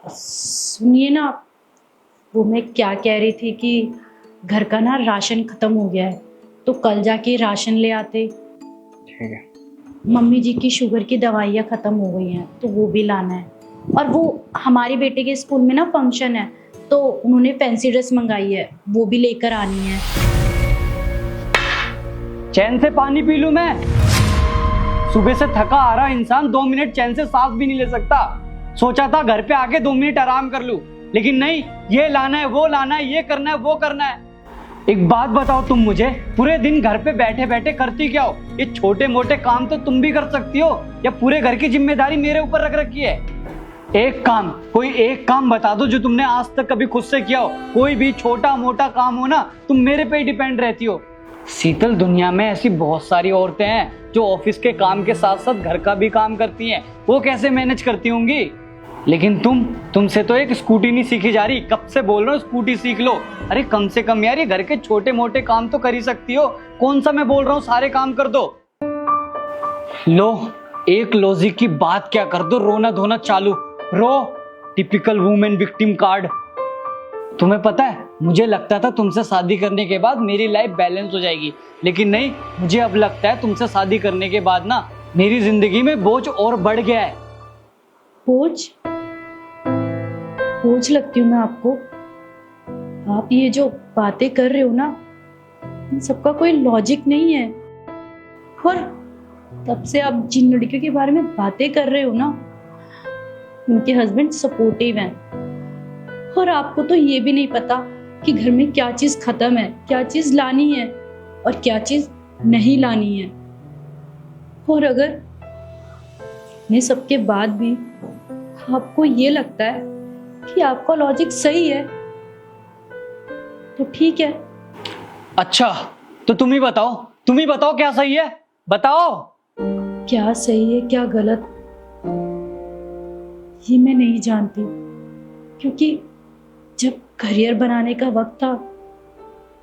सुनिए ना, वो मैं क्या कह रही थी कि घर का ना राशन खत्म हो गया है, तो कल जाके राशन ले आते। ठीक है। मम्मी जी की शुगर की दवाइयाँ खत्म हो गई हैं, तो वो भी लाना है। और वो हमारे बेटे के स्कूल में ना फंक्शन है, तो उन्होंने फैंसी ड्रेस मंगाई है, वो भी लेकर आनी है। चैन से पानी पी लूं मैं? सुबह से थका आ रहा इंसान 2 मिनट चैन से सांस भी नहीं ले सकता। सोचा था घर पे आके 2 मिनट आराम कर लूं, लेकिन नहीं, ये लाना है, वो लाना है, ये करना है, वो करना है। एक बात बताओ तुम मुझे, पूरे दिन घर पे बैठे बैठे करती क्या हो? ये छोटे मोटे काम तो तुम भी कर सकती हो, या पूरे घर की जिम्मेदारी मेरे ऊपर रख रखी है? एक काम, कोई एक काम बता दो जो तुमने आज तक कभी खुद से किया हो। कोई भी छोटा मोटा काम हो ना, तुम मेरे पे ही डिपेंड रहती हो। शीतल, दुनिया में ऐसी बहुत सारी औरतें हैं जो ऑफिस के काम के साथ साथ घर का भी काम करती हैं। वो कैसे मैनेज करती होंगी? लेकिन तुमसे तो एक स्कूटी नहीं सीखी जा रही। कब से बोल रहा हूँ स्कूटी सीख लो। अरे कम से कम यार, ये घर के छोटे मोटे काम तो कर ही सकती हो। कौन सा मैं बोल रहा हूँ सारे काम कर दो? लो, एक लॉजिक की बात क्या कर दो, रोना धोना चालू। रो, टिपिकल वुमेन विक्टिम कार्ड। तुम्हें पता है, मुझे लगता था तुमसे शादी करने के बाद मेरी लाइफ बैलेंस हो जाएगी, लेकिन नहीं, मुझे अब लगता है तुमसे शादी करने के बाद ना मेरी जिंदगी में बोझ और बढ़ गया है। बोझ? बोझ लगती हूँ मैं आपको? आप ये जो बातें कर रहे हो ना, इन सबका कोई लॉजिक नहीं है। और तब से आप जिन लड़कियों के बारे में बातें कर रहे हो ना, उनके हस्बैंड सपोर्टिव हैं। और आपको तो ये भी नहीं पता कि घर में क्या चीज खत्म है, क्या चीज लानी है और क्या चीज नहीं लानी है। और अगर ये सबके बाद भी आपको ये लगता है कि आपका लॉजिक सही है, तो ठीक है। अच्छा, तो तुम ही बताओ क्या सही है, बताओ। क्या सही है क्या गलत, ये मैं नहीं जानती, क्योंकि जब करियर बनाने का वक्त था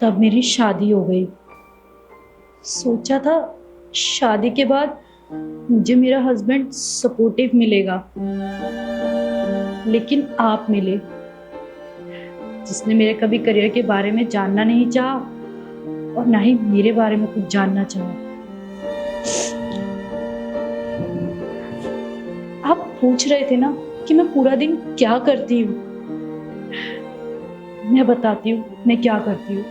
तब मेरी शादी हो गई। सोचा था शादी के बाद मुझे मेरा हस्बैंड सपोर्टिव मिलेगा, लेकिन आप मिले जिसने मेरे कभी करियर के बारे में जानना नहीं चाहा और ना ही मेरे बारे में कुछ जानना चाहा। आप पूछ रहे थे ना कि मैं पूरा दिन क्या करती हूँ। मैं बताती हूँ मैं क्या करती हूँ।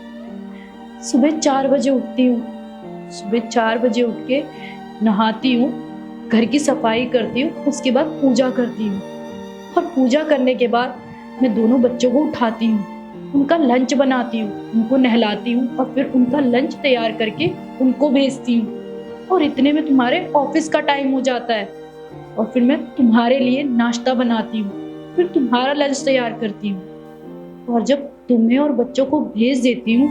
सुबह 4 बजे उठती हूँ। सुबह 4 बजे उठ के नहाती हूँ, घर की सफाई करती हूँ, उसके बाद पूजा करती हूँ। और पूजा करने के बाद मैं दोनों बच्चों को उठाती हूँ, उनका लंच बनाती हूँ, उनको नहलाती हूँ और फिर उनका लंच तैयार करके उनको भेजती हूँ। और इतने में तुम्हारे ऑफिस का टाइम हो जाता है और फिर मैं तुम्हारे लिए नाश्ता बनाती हूँ, फिर तुम्हारा लंच तैयार करती हूँ। और जब तुम्हें और बच्चों को भेज देती हूँ,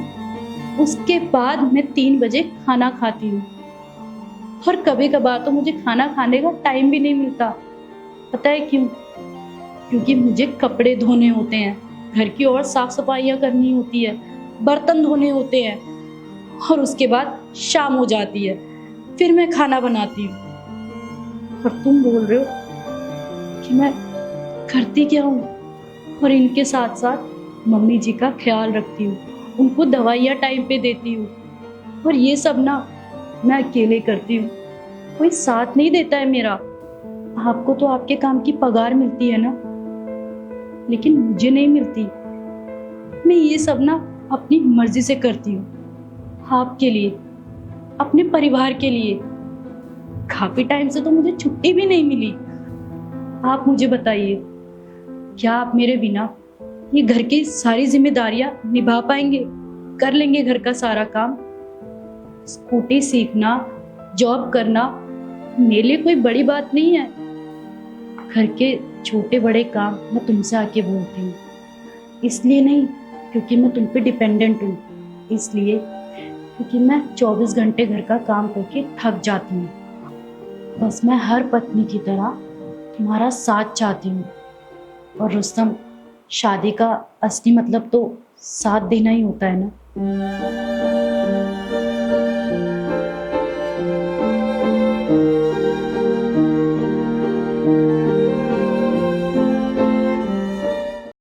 उसके बाद मैं 3 बजे खाना खाती हूँ। और कभी कभार तो मुझे खाना खाने का टाइम भी नहीं मिलता। पता है क्यों? क्योंकि मुझे कपड़े धोने होते हैं, घर की और साफ सफाइयाँ करनी होती है, बर्तन धोने होते हैं, और उसके बाद शाम हो जाती है, फिर मैं खाना बनाती हूँ। और तुम बोल रहे हो कि मैं करती क्या हूँ? और इनके साथ साथ मम्मी जी का ख्याल रखती हूँ, उनको दवाइयाँ टाइम पे देती हूँ। और ये सब ना मैं अकेले करती हूँ, कोई साथ नहीं देता है मेरा। आपको तो आपके काम की पगार मिलती है ना, लेकिन मुझे नहीं मिलती। मैं ये सब ना अपनी मर्जी से करती हूँ, आपके लिए, अपने परिवार के लिए। काफी टाइम से तो मुझे छुट्टी भी नहीं मिली। आप मुझे बताइए, क्या आप मेरे बिना ये घर की सारी जिम्मेदारियां निभा पाएंगे? कर लेंगे घर का सारा काम? स्कूटी सीखना, जॉब करना मेरे लिए कोई बड़ी बात नहीं है। घर के छोटे बड़े काम मैं तुमसे आके बोलती हूँ, इसलिए नहीं क्योंकि मैं तुम पे डिपेंडेंट हूँ, इसलिए क्योंकि मैं 24 घंटे घर का काम करके थक जाती हूँ। बस मैं हर पत्नी की तरह तुम्हारा साथ चाहती हूँ। और रुस्तम, शादी का असली मतलब तो साथ देना ही होता है ना।